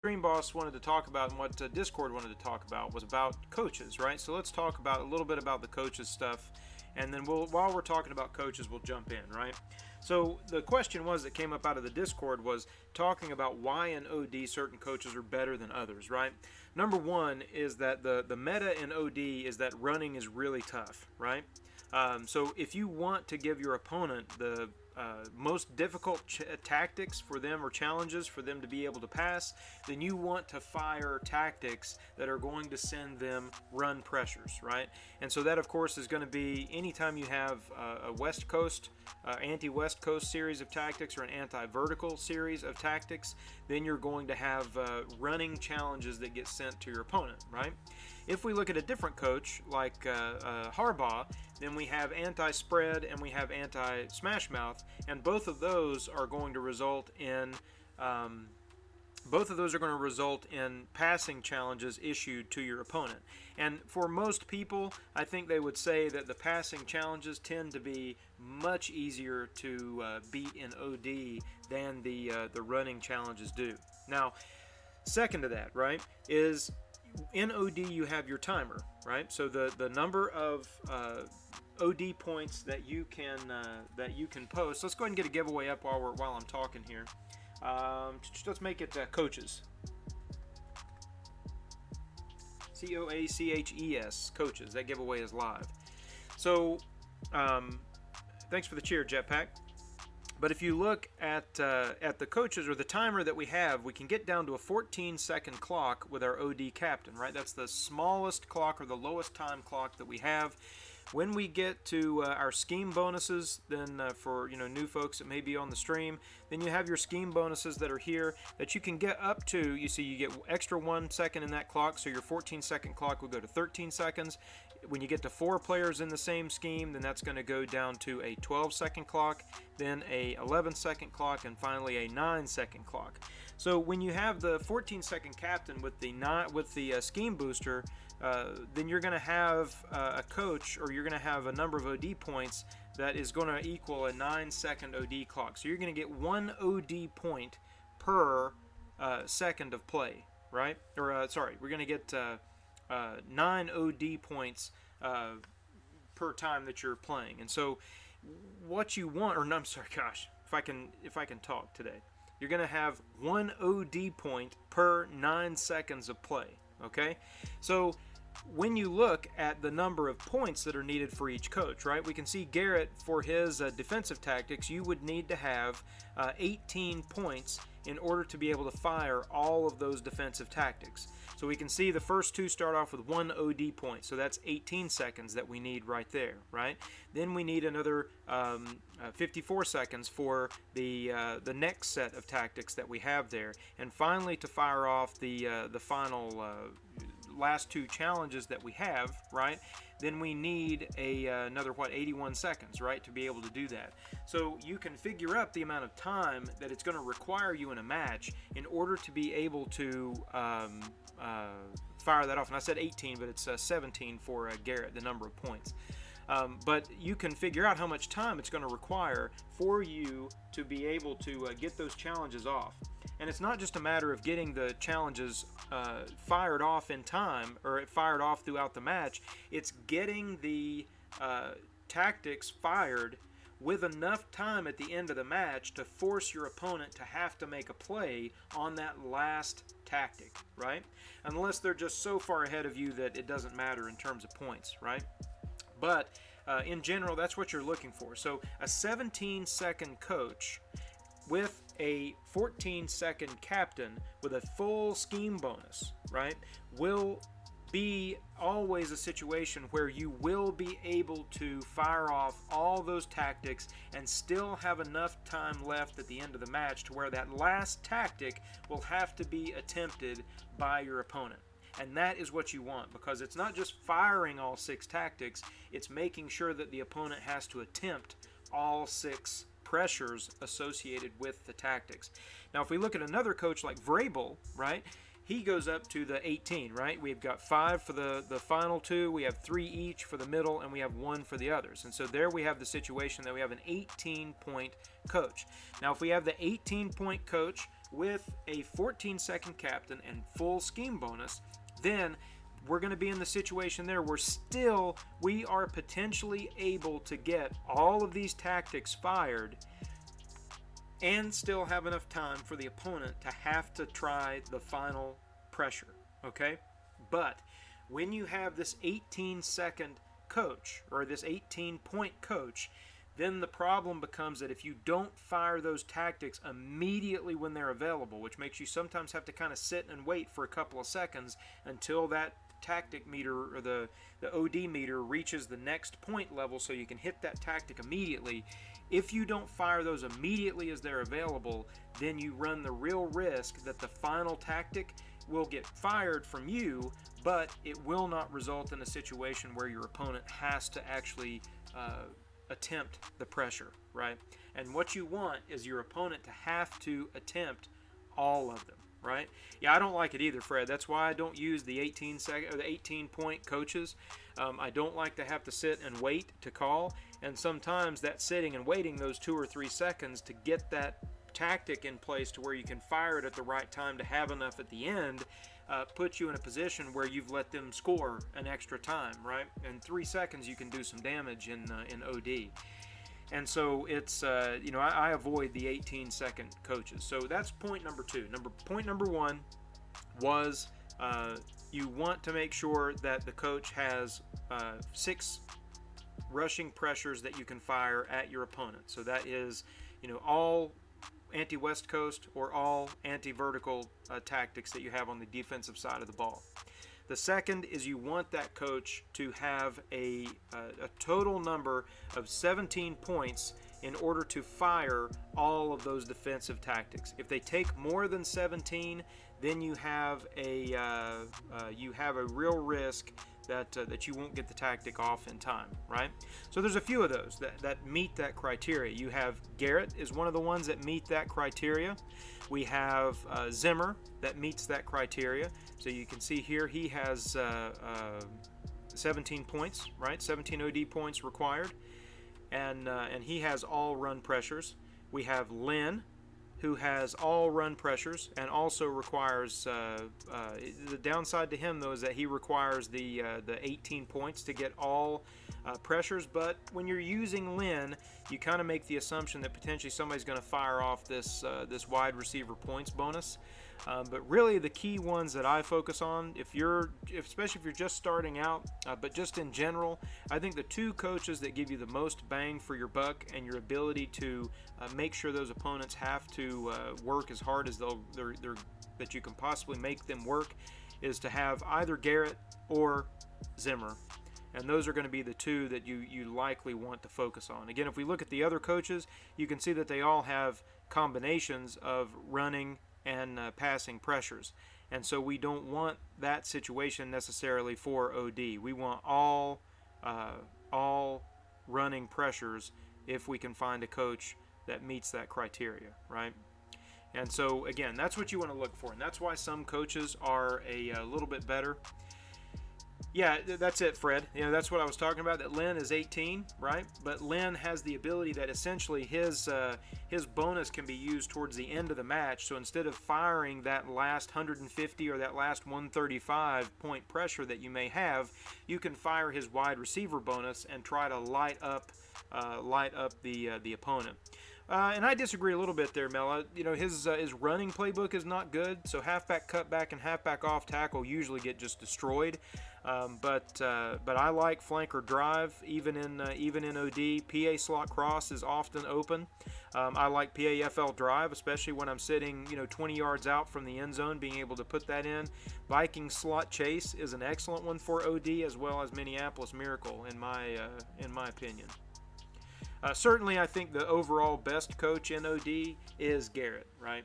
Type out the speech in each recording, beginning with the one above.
Dream Boss wanted to talk about and what Discord wanted to talk about was about coaches, right? So let's talk about a little bit about the coaches stuff, and then while we're talking about coaches, we'll jump in, right? So the question was that came up out of the Discord was talking about why in OD certain coaches are better than others, right? Number one is that the meta in OD is that running is really tough, right? So if you want to give your opponent the most difficult tactics for them or challenges for them to be able to pass, then you want to fire tactics that are going to send them run pressures, right? And so that, of course, is going to be anytime you have a West Coast, anti-West Coast series of tactics or an anti-vertical series of tactics, then you're going to have running challenges that get sent to your opponent, right? If we look at a different coach like Harbaugh, then we have anti-spread and we have anti-smash mouth, and both of those are going to result in passing challenges issued to your opponent. And for most people, I think they would say that the passing challenges tend to be much easier to beat in OD than the running challenges do. Now, second to that, right, is in OD you have your timer, right? So the number of OD points that you can post. Let's go ahead and get a giveaway up while I'm talking here. Let's make it coaches. COACHES, coaches. That giveaway is live. So thanks for the cheer, Jetpack. But if you look at the coaches or the timer that we have, we can get down to a 14-second clock with our OD captain, right? That's the smallest clock or the lowest time clock that we have. When we get to our scheme bonuses, then for new folks that may be on the stream, then you have your scheme bonuses that are here that you can get up to. You see, you get extra 1 second in that clock, so your 14-second clock will go to 13 seconds. When you get to 4 players in the same scheme, then that's going to go down to a 12-second clock, then a 11-second clock, and finally a 9-second clock. So when you have the 14-second captain with the scheme booster, then you're going to have a coach, or you're going to have a number of OD points that is going to equal a 9-second OD clock. So you're going to get 1 OD point per second of play, right? Or we're going to get 9 OD points per time that you're playing. And so what you want, or no, I'm sorry, gosh, if I can talk today, you're going to have 1 OD point per 9 seconds of play. Okay, so when you look at the number of points that are needed for each coach, right, we can see Garrett, for his defensive tactics, you would need to have 18 points in order to be able to fire all of those defensive tactics. So we can see the first two start off with 1 OD point, so that's 18 seconds that we need right there, right? Then we need another 54 seconds for the next set of tactics that we have there, and finally to fire off the final last 2 challenges that we have, right? Then we need another 81 seconds, right, to be able to do that. So you can figure up the amount of time that it's going to require you in a match in order to be able to fire that off. And I said 18, but it's 17 for Garrett, the number of points. But you can figure out how much time it's going to require for you to be able to get those challenges off. And it's not just a matter of getting the challenges fired off in time, or fired off throughout the match. It's getting the tactics fired with enough time at the end of the match to force your opponent to have to make a play on that last tactic, right? Unless they're just so far ahead of you that it doesn't matter in terms of points, right? But in general, that's what you're looking for. So a 17-second coach with a 14-second captain with a full scheme bonus, right, will be always a situation where you will be able to fire off all those tactics and still have enough time left at the end of the match to where that last tactic will have to be attempted by your opponent. And that is what you want, because it's not just firing all 6 tactics, it's making sure that the opponent has to attempt all 6 pressures associated with the tactics. Now, if we look at another coach like Vrabel, right, he goes up to the 18, right? We've got 5 for the final 2, we have 3 each for the middle, and we have 1 for the others. And so there we have the situation that we have an 18-point coach. Now, if we have the 18-point coach with a 14-second captain and full scheme bonus, then we're going to be in the situation there where still we are potentially able to get all of these tactics fired and still have enough time for the opponent to have to try the final pressure, okay? But when you have this 18-second coach, or this 18-point coach, then the problem becomes that if you don't fire those tactics immediately when they're available, which makes you sometimes have to kind of sit and wait for a couple of seconds until that tactic meter, or the OD meter, reaches the next point level so you can hit that tactic immediately. If you don't fire those immediately as they're available, then you run the real risk that the final tactic will get fired from you, but it will not result in a situation where your opponent has to actually attempt the pressure, right? And what you want is your opponent to have to attempt all of them, right? Yeah, I don't like it either, Fred. That's why I don't use the 18-point coaches. I don't like to have to sit and wait to call, and sometimes that sitting and waiting those 2 or 3 seconds to get that tactic in place to where you can fire it at the right time to have enough at the end puts you in a position where you've let them score an extra time, right? In 3 seconds you can do some damage in OD. And so it's, I avoid the 18-second coaches. So that's point number 2. Point number 1 was you want to make sure that the coach has 6 rushing pressures that you can fire at your opponent. So that is, all anti-West Coast or all anti-vertical tactics that you have on the defensive side of the ball. The second is you want that coach to have a total number of 17 points in order to fire all of those defensive tactics. If they take more than 17, then you have a real risk that you won't get the tactic off in time, right? So there's a few of those that meet that criteria. You have Garrett is one of the ones that meet that criteria. We have Zimmer that meets that criteria. So you can see here he has 17 points, right? 17 OD points required, and he has all run pressures. We have Lynn, who has all run pressures and also requires the downside to him though is that he requires the 18 points to get all pressures. But when you're using Lynn, you kind of make the assumption that potentially somebody's going to fire off this wide receiver points bonus. But really the key ones that I focus on, especially if you're just starting out, but just in general, I think the 2 coaches that give you the most bang for your buck and your ability to make sure those opponents have to work as hard as that you can possibly make them work is to have either Garrett or Zimmer. And those are going to be the 2 that you likely want to focus on. Again, if we look at the other coaches, you can see that they all have combinations of running and passing pressures. And so we don't want that situation necessarily for OD. We want all running pressures if we can find a coach that meets that criteria, right? And so again, that's what you want to look for, and that's why some coaches are a little bit better. Yeah, that's it, Fred. That's what I was talking about, that Lynn is 18, right? But Lynn has the ability that essentially his bonus can be used towards the end of the match. So instead of firing that last 150 or that last 135 point pressure that you may have, you can fire his wide receiver bonus and try to light up the opponent. And I disagree a little bit there, Mel. His running playbook is not good, so halfback cutback and halfback off tackle usually get just destroyed. But I like flanker drive even in OD. PA slot cross is often open. I like PAFL drive, especially when I'm sitting 20 yards out from the end zone, being able to put that in. Viking slot chase is an excellent one for OD, as well as Minneapolis Miracle in my opinion. Certainly, I think the overall best coach in OD is Garrett, right?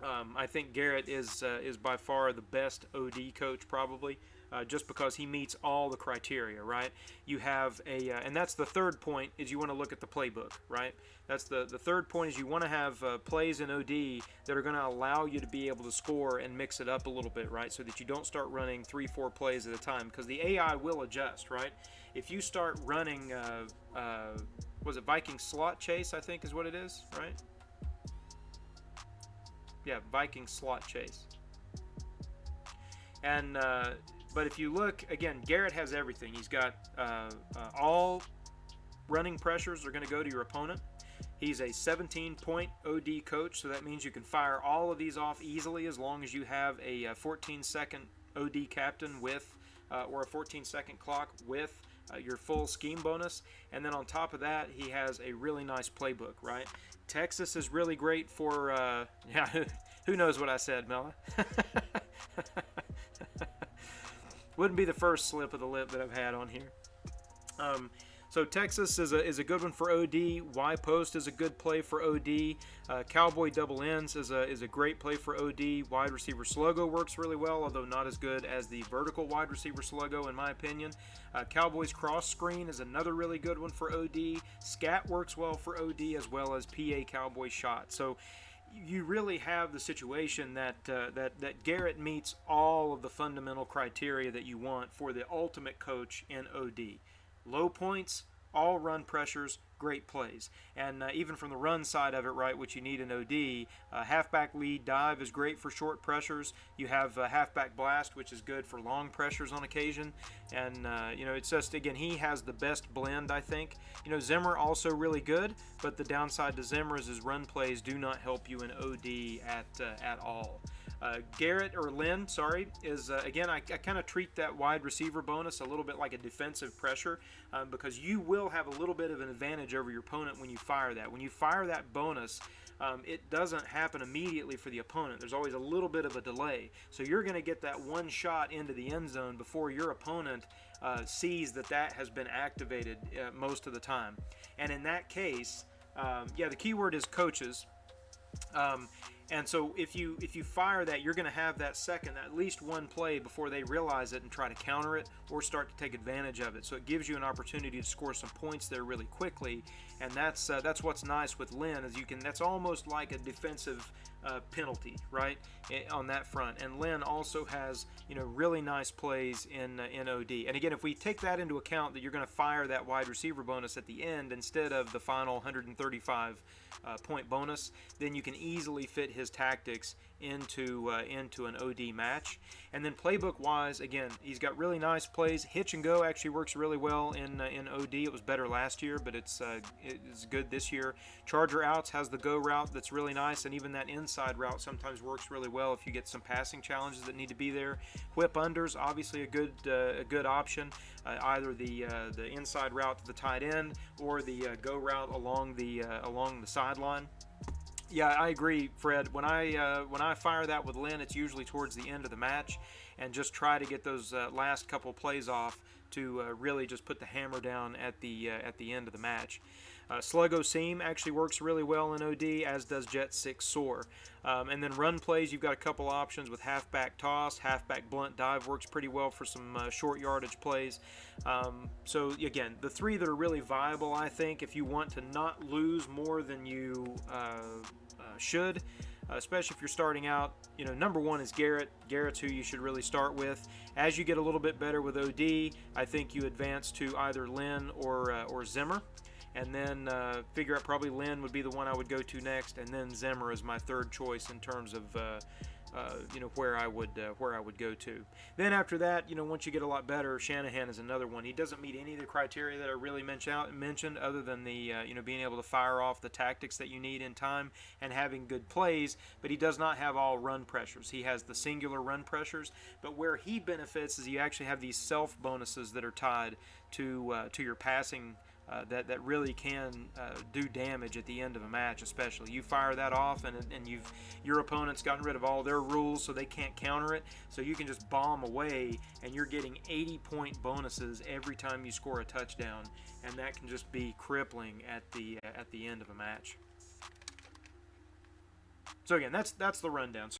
I think Garrett is by far the best OD coach, probably, just because he meets all the criteria, right? You have and that's the third point, is you want to look at the playbook, right? That's the third point, is you want to have plays in OD that are going to allow you to be able to score and mix it up a little bit, right? So that you don't start running 3-4 plays at a time, because the AI will adjust, right? If you start running, was it Viking slot chase, I think is what it is, right? Vikings slot chase. And but if you look again, Garrett has everything. He's got all running pressures are going to go to your opponent. He's a 17-point OD coach, so that means you can fire all of these off easily as long as you have a 14-second OD captain with, or a 14-second clock with your full scheme bonus. And then on top of that, he has a really nice playbook, right? Texas is really great for, yeah, who knows what I said, Mela? Wouldn't be the first slip of the lip that I've had on here. So Texas is a good one for OD. Y post is a good play for OD. Cowboy double ends is a great play for OD. Wide receiver sluggo works really well, although not as good as the vertical wide receiver sluggo in my opinion. Cowboys cross screen is another really good one for OD. Scat works well for OD as well as PA Cowboy shot. So you really have the situation that that Garrett meets all of the fundamental criteria that you want for the ultimate coach in OD. Low points, all run pressures, great plays. And even from the run side of it, right, which you need in OD, halfback lead dive is great for short pressures. You have halfback blast, which is good for long pressures on occasion. And, you know, it's just, again, he has the best blend, I think. You know, Zimmer also really good, but the downside to Zimmer is his run plays do not help you in OD at all. Garrett, or Lynn, sorry, is, again, I kind of treat that wide receiver bonus a little bit like a defensive pressure because you will have a little bit of an advantage over your opponent when you fire that. When you fire that bonus, it doesn't happen immediately for the opponent. There's always a little bit of a delay. So you're going to get that one shot into the end zone before your opponent sees that has been activated most of the time. And in that case, yeah, the key word is coaches. And so if you fire that, you're going to have that second, at least one play before they realize it and try to counter it or start to take advantage of it. So it gives you an opportunity to score some points there really quickly, and that's what's nice with Lynn is that's almost like a defensive penalty, right, on that front. And Lynn also has, you know, really nice plays in OD. And again, if we take that into account that you're going to fire that wide receiver bonus at the end instead of the final 135 point bonus, then you can easily fit his tactics into an OD match. And then playbook wise, again, he's got really nice plays. Hitch and go actually works really well in OD. It was better last year, but it's good this year. Charger outs has the go route that's really nice, and even that inside route sometimes works really well if you get some passing challenges that need to be there. Whip unders, obviously a good option. Either the inside route to the tight end or the go route along the sideline. Yeah, I agree, Fred. When I fire that with Lynn, it's usually towards the end of the match, and just try to get those last couple plays off to really just put the hammer down at the end of the match. Sluggo seam actually works really well in OD, as does Jet 6 soar. And then run plays, you've got a couple options with halfback toss, halfback blunt dive works pretty well for some short yardage plays. So again, the three that are really viable, I think, if you want to not lose more than you should, especially if you're starting out, you know, number one is Garrett. Garrett's who you should really start with. As you get a little bit better with OD, I think you advance to either Lynn or Zimmer. And then figure out probably Lynn would be the one I would go to next, and then Zimmer is my third choice in terms of you know, where I would go to. Then after that, you know, once you get a lot better, Shanahan is another one. He doesn't meet any of the criteria that I really mentioned, other than the you know, being able to fire off the tactics that you need in time and having good plays. But he does not have all run pressures. He has the singular run pressures. But where he benefits is you actually have these self bonuses that are tied to your passing. That really can do damage at the end of a match, especially. You fire that off, and your opponent's gotten rid of all their rules, so they can't counter it. So you can just bomb away, and you're getting 80-point bonuses every time you score a touchdown, and that can just be crippling at the end of a match. So again, that's the rundown.